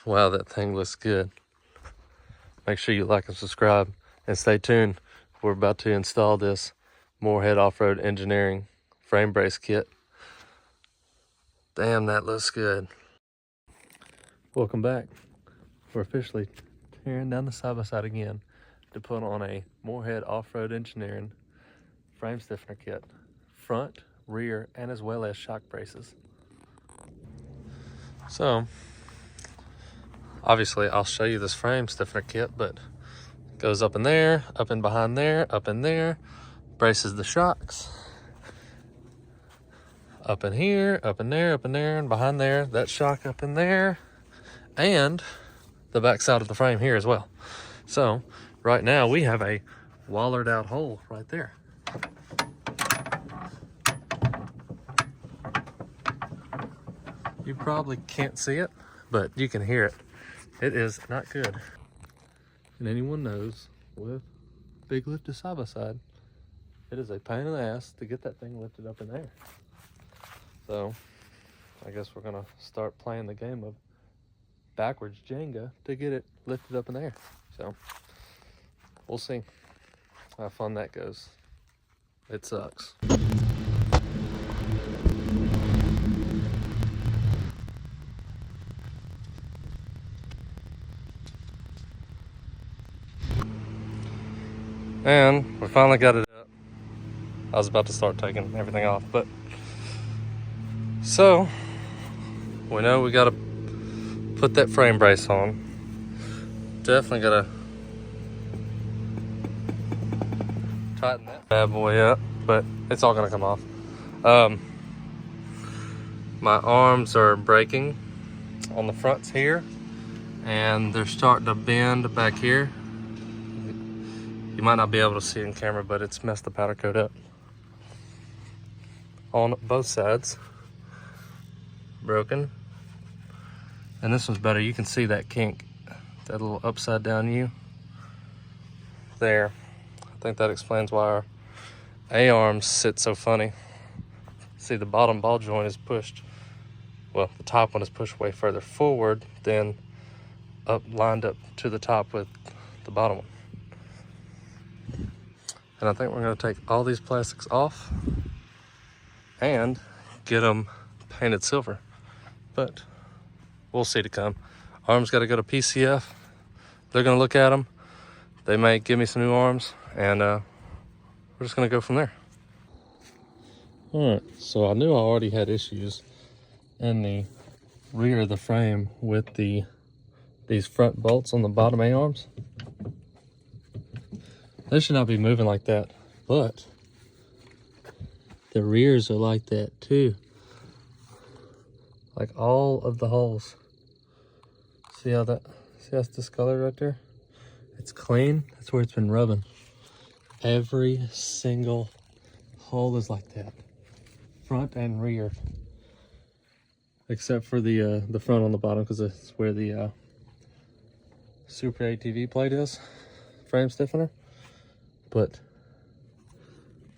Wow, that thing looks good. Make sure you like and subscribe and stay tuned. We're about to install this Moorhead Off-Road Engineering frame brace kit. Damn, that looks good. Welcome back. We're officially tearing down the side-by-side again to put on a Moorhead Off-Road Engineering frame stiffener kit. Front, rear, and as well as shock braces. So, obviously I'll show you this frame stiffener kit, but it goes up in there, up in behind there, up in there, braces the shocks. Up in here, up in there, up in there, and behind there, that shock up in there, and the back side of the frame here as well. So, right now we have a wallered out hole right there. You probably can't see it, but you can hear it. It is not good. And anyone knows, with big lifted side by side, it is a pain in the ass to get that thing lifted up in there. So, I guess we're gonna start playing the game of backwards Jenga to get it lifted up in the air. So, we'll see how fun that goes. It sucks. And we finally got it up. I was about to start taking everything off, but so we know we gotta put that frame brace on. Definitely gotta tighten that bad boy up, but it's all gonna come off. My arms are breaking on the fronts here, and they're starting to bend back here. You might not be able to see it in camera, but it's messed the powder coat up on both sides. Broken. And this one's better. You can see that kink, that little upside down U there. I think that explains why our A-arms sit so funny. See, the bottom ball joint is pushed, well, the top one is pushed way further forward than lined up to the top with the bottom one. And I think we're going to take all these plastics off and get them painted silver. But we'll see to come. Arms got to go to PCF. They're going to look at them. They may give me some new arms, and we're just going to go from there. All right, so I knew I already had issues in the rear of the frame with these front bolts on the bottom A-arms. They should not be moving like that, but the rears are like that too. Like all of the holes. See how that's discolored right there? It's clean. That's where it's been rubbing. Every single hole is like that, front and rear, except for the front on the bottom, because it's where the Super ATV plate is, frame stiffener. But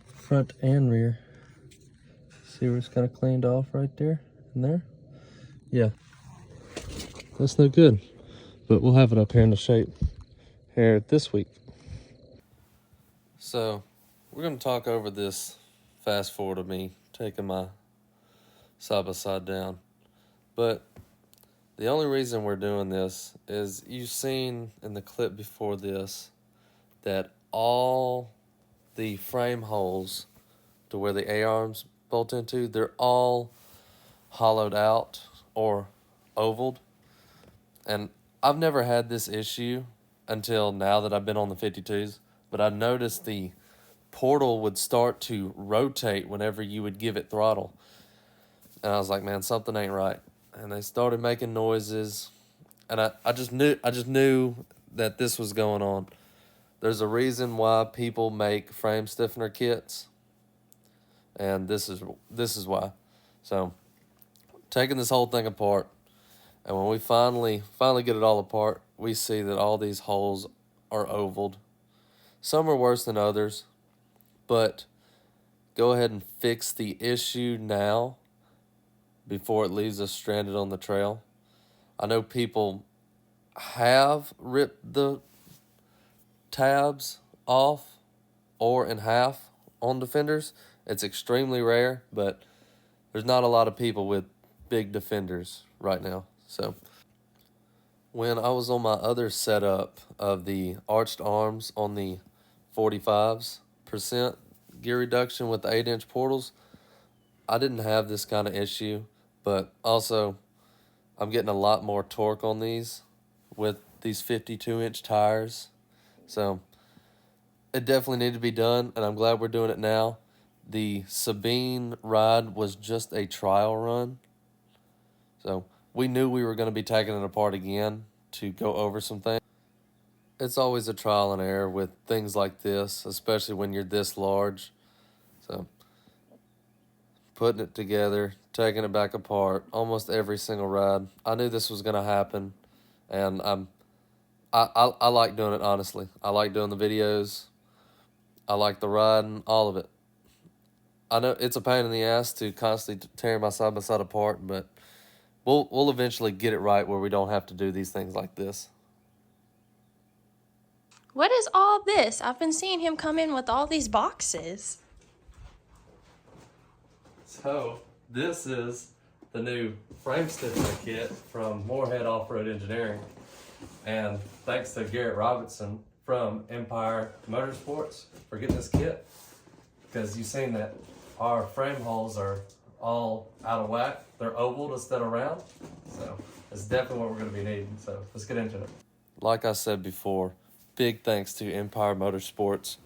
front and rear, see where it's kind of cleaned off right there and there? Yeah, that's no good, but we'll have it up here in the shape here this week. So we're going to talk over this fast forward of me taking my side by side down. But the only reason we're doing this is you've seen in the clip before this that all the frame holes to where the A-arms bolt into, they're all hollowed out or ovaled. And I've never had this issue until now that I've been on the 52s, but I noticed the portal would start to rotate whenever you would give it throttle. And I was like, man, something ain't right. And they started making noises, and I just knew that this was going on. There's a reason why people make frame stiffener kits, and this is why. So, taking this whole thing apart, and when we finally get it all apart, we see that all these holes are ovaled. Some are worse than others, but go ahead and fix the issue now before it leaves us stranded on the trail. I know people have ripped the tabs off or in half on Defenders. It's extremely rare, but there's not a lot of people with big Defenders right now. So when I was on my other setup of the arched arms on the 45% gear reduction with the 8-inch portals, I didn't have this kind of issue, but also I'm getting a lot more torque on these with these 52-inch tires. So it definitely needed to be done, and I'm glad we're doing it now. The Sabine ride was just a trial run. So we knew we were going to be taking it apart again to go over some things. It's always a trial and error with things like this, especially when you're this large. So putting it together, taking it back apart, almost every single ride. I knew this was going to happen, and I like doing it, honestly. I like doing the videos. I like the riding, all of it. I know it's a pain in the ass to constantly tear my side-by-side apart, but we'll eventually get it right where we don't have to do these things like this. What is all this? I've been seeing him come in with all these boxes. So, this is the new frame stiffener kit from Moorhead Off-Road Engineering. And thanks to Garrett Robinson from Empire Motorsports for getting this kit. Because you've seen that our frame holes are all out of whack. They're oval instead of round. So, it's definitely what we're going to be needing. So, let's get into it. Like I said before, big thanks to Empire Motorsports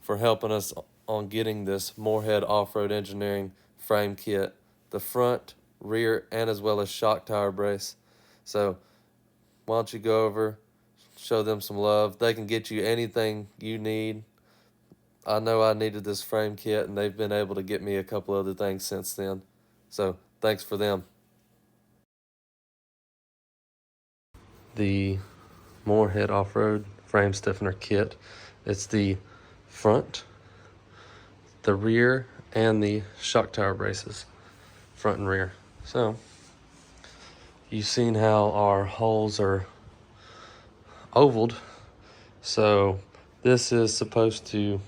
for helping us on getting this Moorhead Off-Road Engineering frame kit, the front, rear, and as well as shock tower brace. So why don't you go over, show them some love. They can get you anything you need. I know I needed this frame kit, and they've been able to get me a couple other things since then. So thanks for them. The Moorhead Off-Road frame stiffener kit. It's the front, the rear, and the shock tower braces, front and rear. So you've seen how our holes are ovaled. So this is supposed to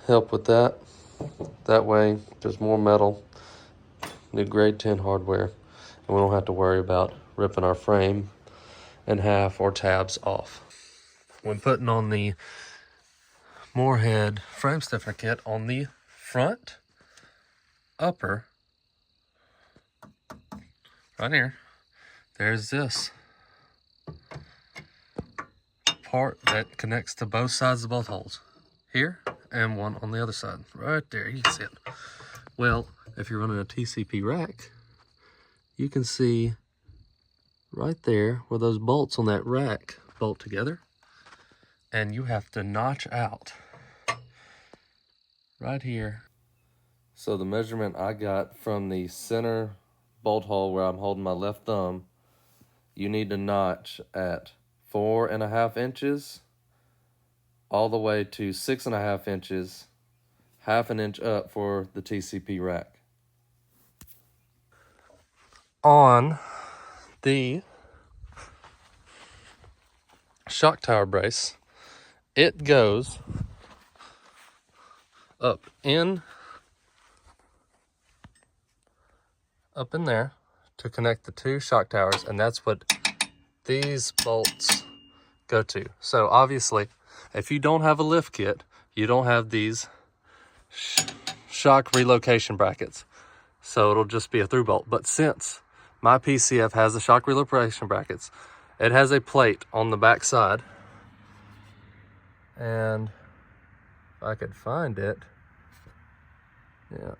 help with that. That way there's more metal, new grade 10 hardware, and we don't have to worry about ripping our frame in half or tabs off. When putting on the Moorhead frame stiffener kit on the front upper, right here, there's this part that connects to both sides of both holes, here and one on the other side, right there. You can see it. Well, if you're running a TCP rack, you can see right there where those bolts on that rack bolt together, and you have to notch out right here. So the measurement I got from the center bolt hole where I'm holding my left thumb, you need to notch at 4.5 inches all the way to 6.5 inches, half an inch up for the TCP rack. On the shock tower brace, it goes up in there to connect the two shock towers, and that's what these bolts go to. So obviously, if you don't have a lift kit, you don't have these shock relocation brackets, so it'll just be a through bolt. But since my PCF has the shock relocation brackets, it has a plate on the back side, and if I could find it, yeah,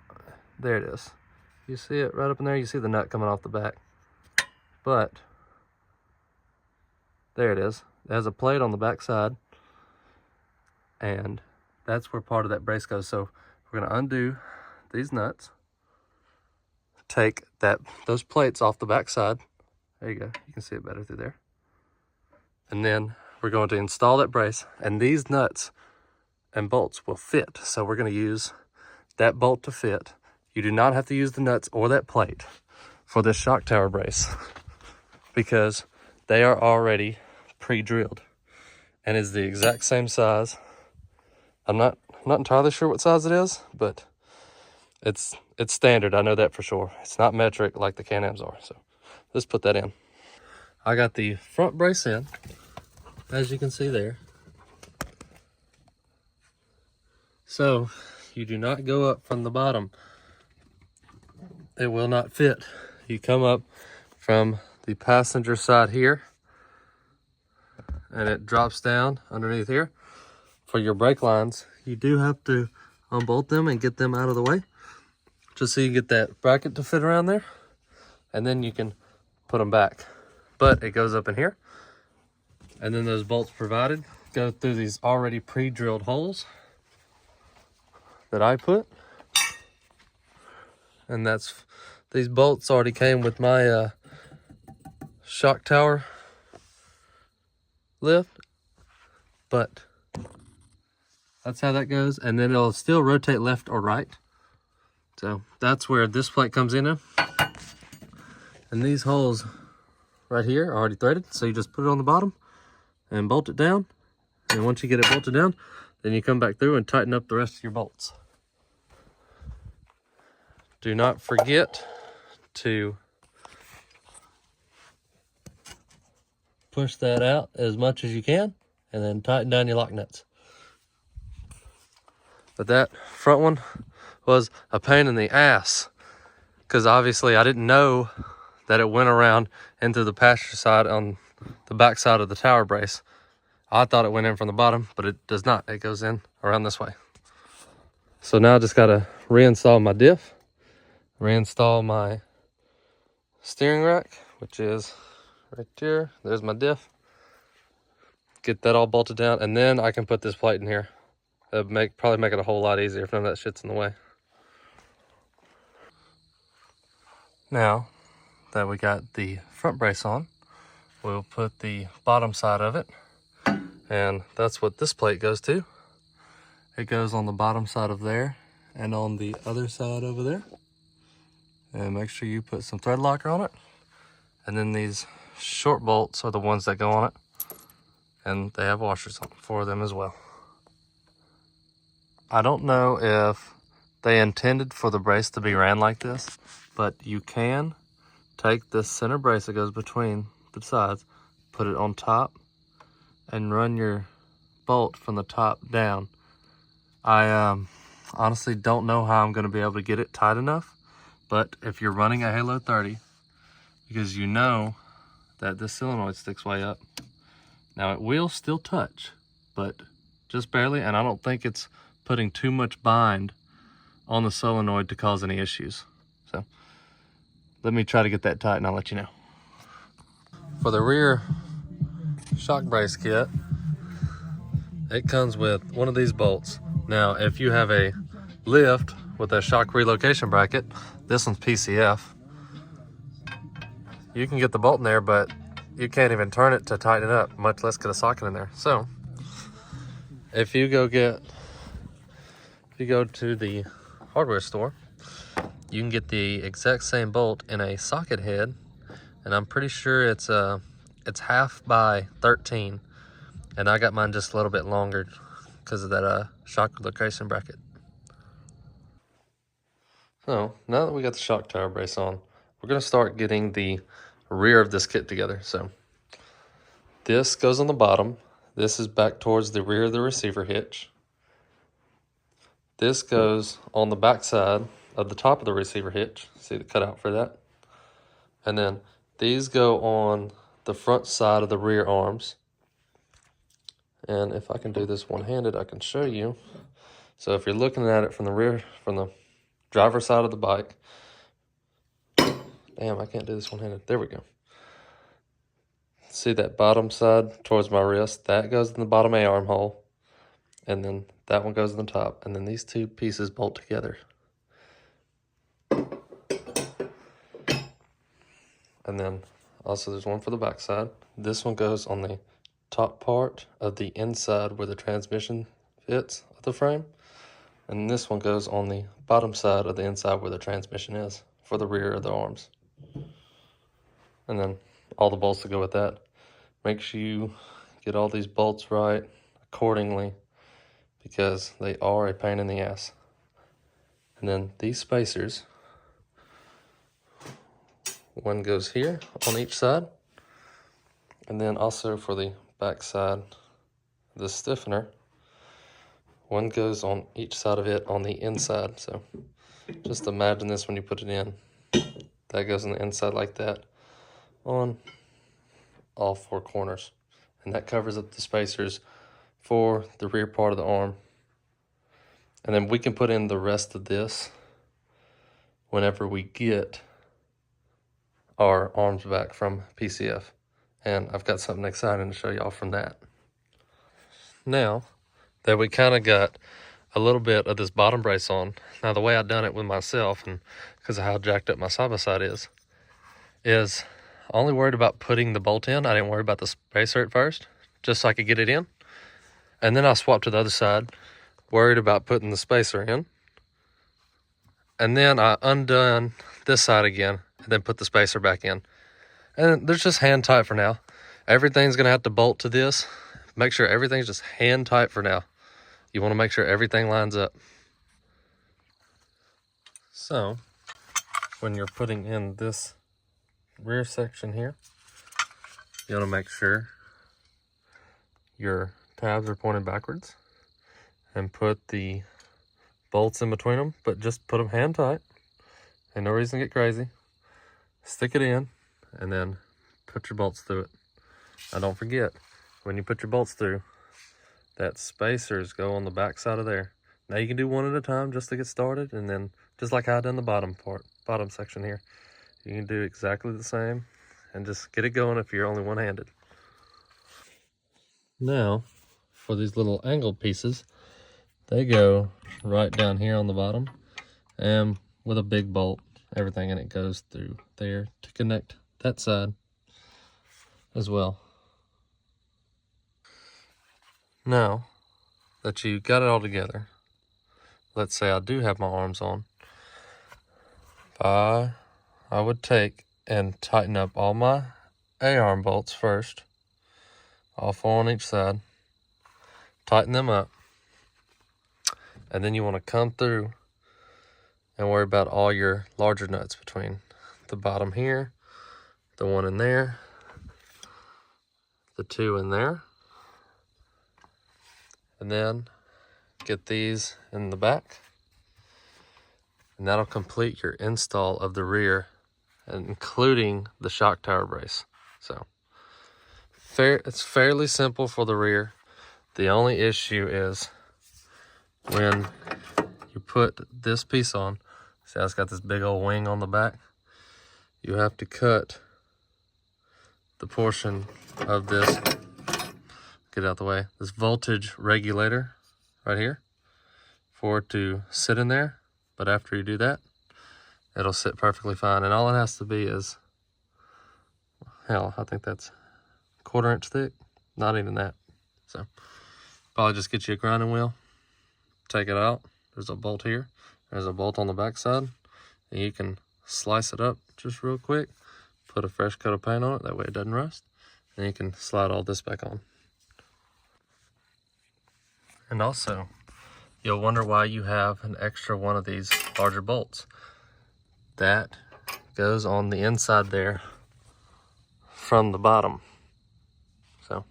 there it is. You see it right up in there? You see the nut coming off the back. But there it is. It has a plate on the back side, and that's where part of that brace goes. So we're going to undo these nuts, take those plates off the back side. There you go. You can see it better through there. And then we're going to install that brace, and these nuts and bolts will fit. So we're going to use that bolt to fit. You do not have to use the nuts or that plate for this shock tower brace, because they are already pre-drilled and is the exact same size. I'm not entirely sure what size it is, but it's standard. I know that for sure. It's not metric like the Canams are. So let's put that in. I got the front brace in, as you can see there. So you do not go up from the bottom. It will not fit. You come up from the passenger side here, and it drops down underneath here. For your brake lines, you do have to unbolt them and get them out of the way, just so you get that bracket to fit around there, and then you can put them back. But it goes up in here, and then those bolts provided go through these already pre-drilled holes that I put. And these bolts already came with my shock tower lift, but that's how that goes. And then it'll still rotate left or right. So that's where this plate comes in. And these holes right here are already threaded. So you just put it on the bottom and bolt it down. And once you get it bolted down, then you come back through and tighten up the rest of your bolts. Do not forget to push that out as much as you can and then tighten down your lock nuts. But that front one was a pain in the ass, because obviously I didn't know that it went around into the passenger side on the back side of the tower brace. I thought it went in from the bottom, but it does not. It goes in around this way. So now I just gotta reinstall my diff, reinstall my steering rack, which is right there. There's my diff. Get that all bolted down, and then I can put this plate in here. It'll probably make it a whole lot easier if none of that shit's in the way. Now that we got the front brace on, we'll put the bottom side of it, and that's what this plate goes to. It goes on the bottom side of there and on the other side over there. And make sure you put some thread locker on it. And then these short bolts are the ones that go on it, and they have washers on for them as well. I don't know if they intended for the brace to be ran like this, but you can take this center brace that goes between the sides, put it on top, and run your bolt from the top down. I honestly don't know how I'm going to be able to get it tight enough, but if you're running a Halo 30, because you know that this solenoid sticks way up, now it will still touch, but just barely, and I don't think it's putting too much bind on the solenoid to cause any issues. So let me try to get that tight and I'll let you know. For the rear shock brace kit, it comes with one of these bolts. Now, if you have a lift with a shock relocation bracket, this one's PCF. You can get the bolt in there, but you can't even turn it to tighten it up, much less get a socket in there. So if you go to the hardware store, you can get the exact same bolt in a socket head, and I'm pretty sure it's 1/2 by 13, and I got mine just a little bit longer because of that shock relocation bracket. So now that we got the shock tower brace on, we're going to start getting the rear of this kit together. So this goes on the bottom. This is back towards the rear of the receiver hitch. This goes on the back side of the top of the receiver hitch. See the cutout for that? And then these go on the front side of the rear arms. And if I can do this one-handed, I can show you. So if you're looking at it from the driver's side of the bike. Damn, I can't do this one-handed. There we go. See that bottom side towards my wrist? That goes in the bottom A-arm hole. And then that one goes in the top. And then these two pieces bolt together. And then also there's one for the back side. This one goes on the top part of the inside where the transmission fits of the frame. And this one goes on the bottom side of the inside where the transmission is for the rear of the arms. And then all the bolts that go with that. make sure you get all these bolts right accordingly, because they are a pain in the ass. And then these spacers, one goes here on each side, and then also for the back side, the stiffener, one goes on each side of it on the inside. So just imagine this when you put it in. That goes on the inside like that on all four corners. And that covers up the spacers for the rear part of the arm. And then we can put in the rest of this whenever we get our arms back from PCF. And I've got something exciting to show y'all from that. Now that we kind of got a little bit of this bottom brace on, now the way I've done it with myself, and because of how jacked up my side-by-side is I only worried about putting the bolt in. I didn't worry about the spacer at first, just so I could get it in. And then I swapped to the other side, worried about putting the spacer in. And then I undone this side again, and then put the spacer back in. And they're just hand tight for now. Everything's gonna have to bolt to this. Make sure everything's just hand tight for now. You wanna make sure everything lines up. So, when you're putting in this rear section here, you wanna make sure your tabs are pointed backwards and put the bolts in between them, but just put them hand tight. Ain't no reason to get crazy. Stick it in and then put your bolts through it. Now don't forget, when you put your bolts through, that spacers go on the back side of there. Now you can do one at a time just to get started, and then just like I done the bottom section here, you can do exactly the same and just get it going if you're only one-handed. Now, for these little angled pieces, they go right down here on the bottom, and with a big bolt, everything in it goes through there to connect that side as well. Now that you got it all together, let's say I do have my arms on, I would take and tighten up all my A-arm bolts first, all four on each side, tighten them up, and then you want to come through and worry about all your larger nuts between the bottom here, the one in there, the two in there, and then get these in the back, and that'll complete your install of the rear, including the shock tower brace. So it's fairly simple for the rear. The only issue is when you put this piece on, see how it's got this big old wing on the back, you have to cut the portion of this, get out the way, this voltage regulator right here for it to sit in there. But after you do that, it'll sit perfectly fine. And all it has to be is, hell, I think that's 1/4 inch thick, not even that. So probably just get you a grinding wheel, take it out. There's a bolt here, there's a bolt on the back side, and you can slice it up just real quick, put a fresh coat of paint on it, that way it doesn't rust, and you can slide all this back on. And also, you'll wonder why you have an extra one of these larger bolts. That goes on the inside there from the bottom. So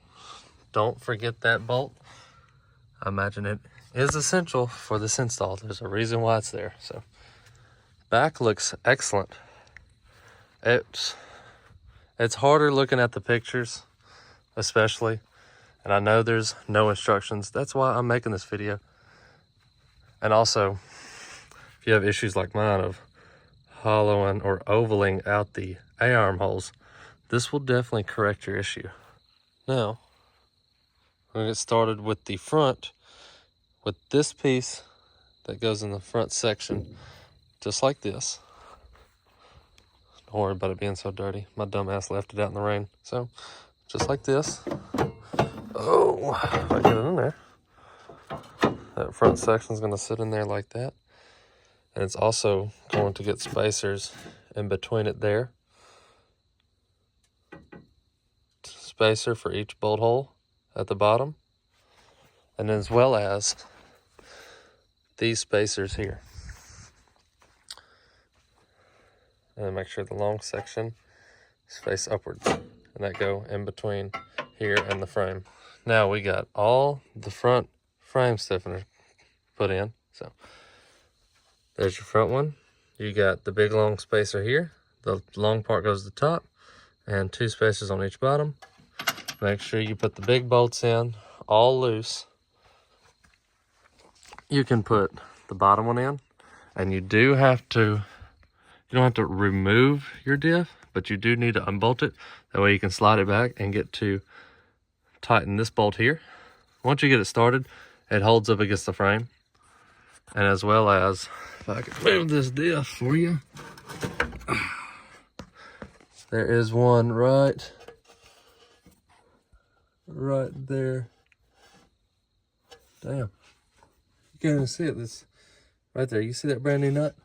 don't forget that bolt. I imagine it is essential for this install. There's a reason why it's there. So back looks excellent. It's harder looking at the pictures, especially. And I know there's no instructions. That's why I'm making this video. And also, if you have issues like mine of hollowing or ovaling out the A-arm holes, this will definitely correct your issue. Now, we're gonna get started with the front, with this piece that goes in the front section, just like this. Don't worry about it being so dirty. My dumb ass left it out in the rain. So, just like this. Oh, if I get it in there. That front section is going to sit in there like that. And it's also going to get spacers in between it there. spacer for each bolt hole at the bottom, and as well as these spacers here. And then make sure the long section is face upwards, and that go in between here and the frame. Now we got all the front frame stiffener put in. So there's your front one. You got the big long spacer here. The long part goes to the top, and 2 spacers on each bottom. Make sure you put the big bolts in all loose. You can put the bottom one in, and you don't have to remove your diff, but you do need to unbolt it. That way you can slide it back and get to tighten this bolt here. Once you get it started, it holds up against the frame. And as well as, if I can move this diff for you, there is one right there. Damn, you can't even see it. This right there. You see that brand new nut?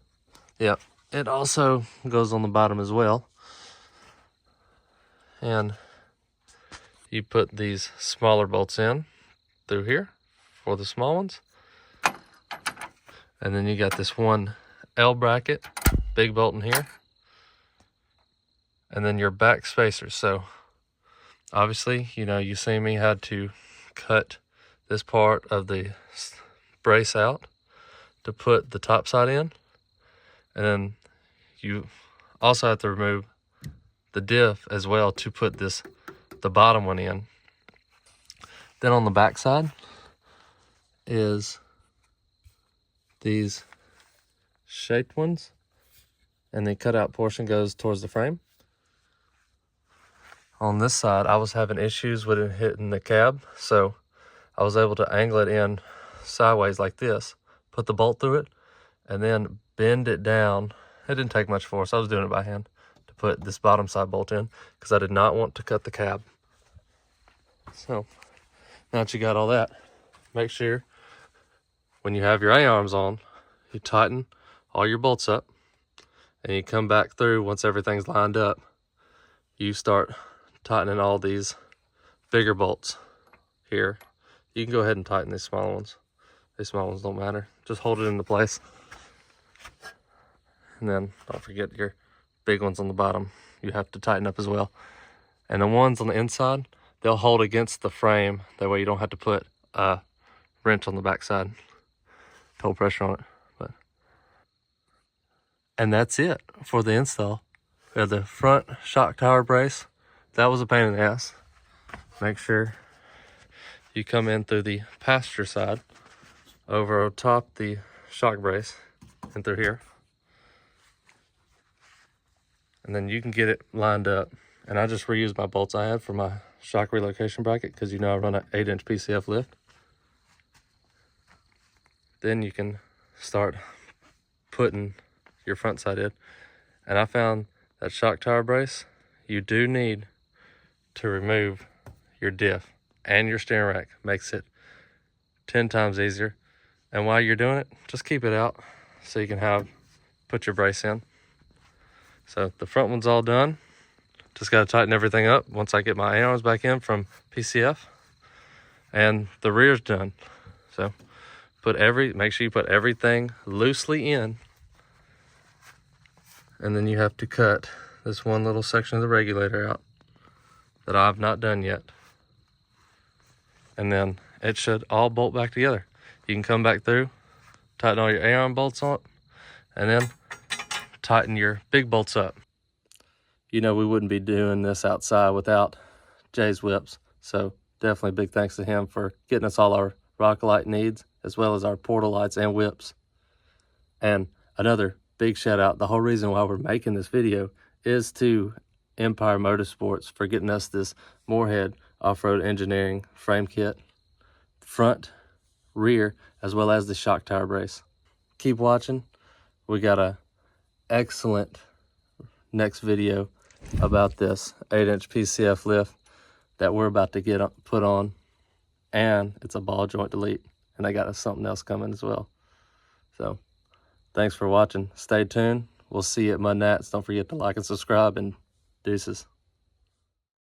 Yep. It also goes on the bottom as well. And you put these smaller bolts in through here for the small ones. And then you got this one L bracket, big bolt in here. And then your back spacers. So obviously, you see me had to cut this part of the brace out to put the top side in. And then you also have to remove the diff as well to put the bottom one in. Then on the back side is these shaped ones, and the cutout portion goes towards the frame. On this side, I was having issues with it hitting the cab, so I was able to angle it in sideways like this, put the bolt through it, and then bend it down. It didn't take much force. I was doing it by hand to put this bottom side bolt in because I did not want to cut the cab. So now that you got all that, make sure when you have your A-arms on, you tighten all your bolts up, and you come back through once everything's lined up. You start tightening all these bigger bolts here. You can go ahead and tighten these small ones. These small ones don't matter. Just hold it into place. And then don't forget your big ones on the bottom. You have to tighten up as well. And the ones on the inside, they'll hold against the frame. That way you don't have to put a wrench on the back side to hold pressure on it. And that's it for the install. We have the front shock tower brace. That was a pain in the ass. Make sure you come in through the passenger side, over top the shock brace, and through here. And then you can get it lined up. And I just reused my bolts I had for my shock relocation bracket because I run an 8-inch PCF lift. Then you can start putting your front side in. And I found that shock tower brace, you do need to remove your diff and your steering rack. Makes it 10 times easier. And while you're doing it, just keep it out so you can put your brace in. So the front one's all done. Just got to tighten everything up once I get my A-arms back in from PCF. And the rear's done. So make sure you put everything loosely in. And then you have to cut this one little section of the regulator out that I've not done yet. And then it should all bolt back together. You can come back through, tighten all your A-arm bolts on, and then tighten your big bolts up. We wouldn't be doing this outside without Jaywhipz. So definitely big thanks to him for getting us all our rocket light needs, as well as our portal lights and whips. And another big shout out, the whole reason why we're making this video is to Empire Motorsports for getting us this Moorhead off-road engineering frame kit, front, rear, as well as the shock tower brace. Keep watching. We got a excellent next video about this 8-inch PCF lift that we're about to get put on, and it's a ball joint delete, and I got something else coming as well. So thanks for watching. Stay tuned. We'll see you at Mud Nats. Don't forget to like and subscribe, and deuces.